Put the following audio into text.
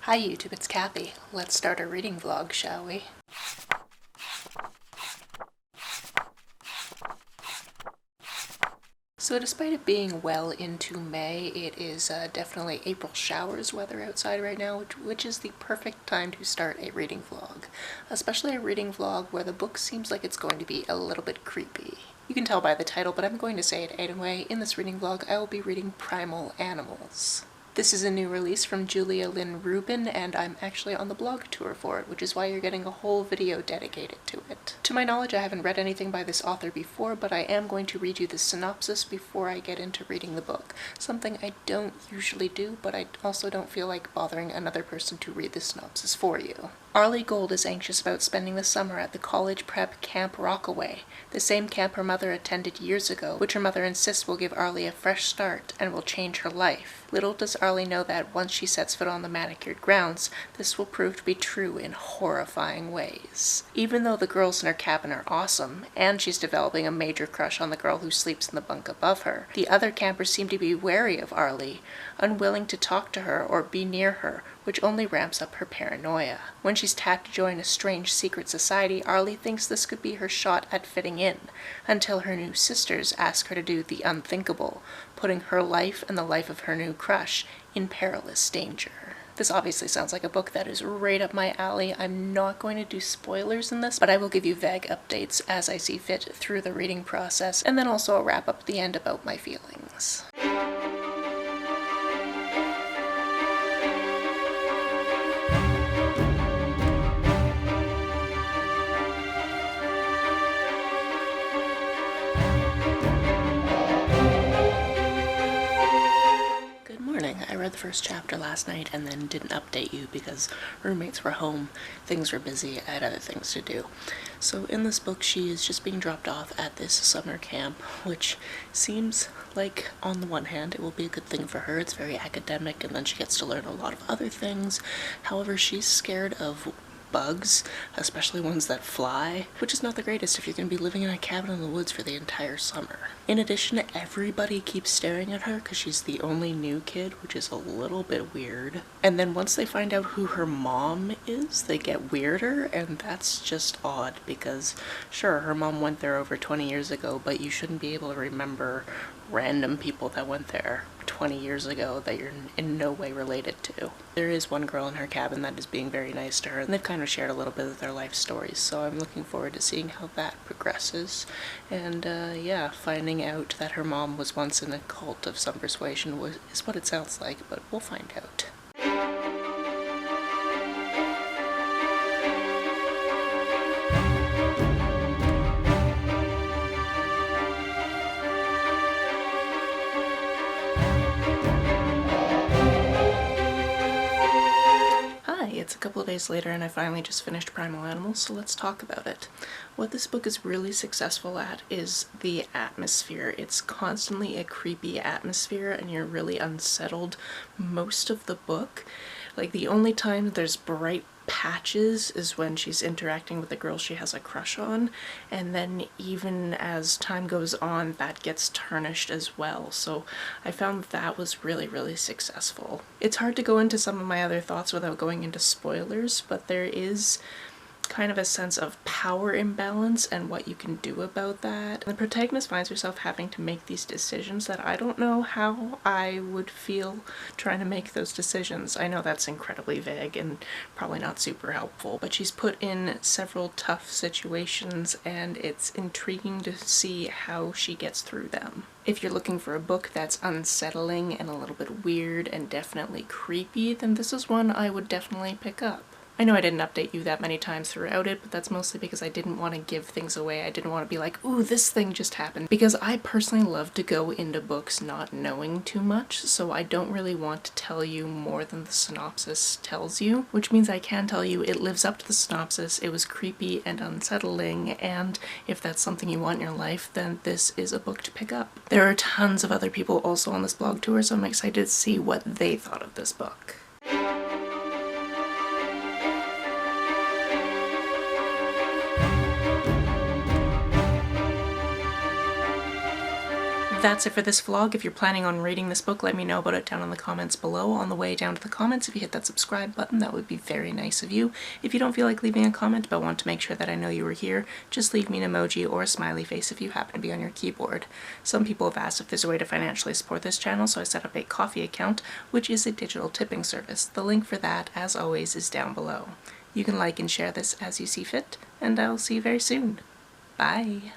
Hi YouTube, it's Kathy. Let's start a reading vlog, shall we? So despite it being well into May, it is definitely April showers weather outside right now, which is the perfect time to start a reading vlog. Especially a reading vlog where the book seems like it's going to be a little bit creepy. You can tell by the title, but I'm going to say it anyway. In this reading vlog, I will be reading Primal Animals. This is a new release from Julia Lynn Rubin, and I'm actually on the blog tour for it, which is why you're getting a whole video dedicated to it. To my knowledge, I haven't read anything by this author before, but I am going to read you the synopsis before I get into reading the book. Something I don't usually do, but I also don't feel like bothering another person to read the synopsis for you. Arlie Gold is anxious about spending the summer at the college prep Camp Rockaway, the same camp her mother attended years ago, which her mother insists will give Arlie a fresh start and will change her life. Little does Arlie know that once she sets foot on the manicured grounds, this will prove to be true in horrifying ways. Even though the girls in her cabin are awesome, and she's developing a major crush on the girl who sleeps in the bunk above her, the other campers seem to be wary of Arlie, unwilling to talk to her or be near her, which only ramps up her paranoia. When she's tapped to join a strange secret society, Arlie thinks this could be her shot at fitting in, until her new sisters ask her to do the unthinkable, putting her life and the life of her new crush in perilous danger. This obviously sounds like a book that is right up my alley. I'm not going to do spoilers in this, but I will give you vague updates as I see fit through the reading process, and then also a wrap up at the end about my feelings. I read the first chapter last night and then didn't update you because roommates were home, things were busy, I had other things to do. So in this book she is just being dropped off at this summer camp, which seems like on the one hand it will be a good thing for her. It's very academic and then she gets to learn a lot of other things. However, she's scared of bugs, especially ones that fly, which is not the greatest if you're going to be living in a cabin in the woods for the entire summer. In addition, everybody keeps staring at her because she's the only new kid, which is a little bit weird. And then once they find out who her mom is, they get weirder, and that's just odd because, sure, her mom went there over 20 years ago, but you shouldn't be able to remember random people that went there 20 years ago that you're in no way related to. There is one girl in her cabin that is being very nice to her, and they've kind of shared a little bit of their life stories, so I'm looking forward to seeing how that progresses. And yeah, finding out that her mom was once in a cult of some persuasion is what it sounds like, but we'll find out. It's a couple of days later and I finally just finished Primal Animals, so let's talk about it. What this book is really successful at is the atmosphere. It's constantly a creepy atmosphere and you're really unsettled most of the book. Like, the only time there's bright patches is when she's interacting with the girl she has a crush on, and then even as time goes on that gets tarnished as well, so I found that was really successful. It's hard to go into some of my other thoughts without going into spoilers, but there is kind of a sense of power imbalance and what you can do about that. The protagonist finds herself having to make these decisions that I don't know how I would feel trying to make those decisions. I know that's incredibly vague and probably not super helpful, but she's put in several tough situations and it's intriguing to see how she gets through them. If you're looking for a book that's unsettling and a little bit weird and definitely creepy, then this is one I would definitely pick up. I know I didn't update you that many times throughout it, but that's mostly because I didn't want to give things away. I didn't want to be like, ooh, this thing just happened. Because I personally love to go into books not knowing too much, so I don't really want to tell you more than the synopsis tells you, which means I can tell you it lives up to the synopsis, it was creepy and unsettling, and if that's something you want in your life, then this is a book to pick up. There are tons of other people also on this blog tour, so I'm excited to see what they thought of this book. that's it for this vlog. If you're planning on reading this book, let me know about it down in the comments below. On the way down to the comments, if you hit that subscribe button, that would be very nice of you. If you don't feel like leaving a comment but want to make sure that I know you were here, just leave me an emoji or a smiley face if you happen to be on your keyboard. Some people have asked if there's a way to financially support this channel, so I set up a Ko-fi account, which is a digital tipping service. The link for that, as always, is down below. You can like and share this as you see fit, and I'll see you very soon. Bye!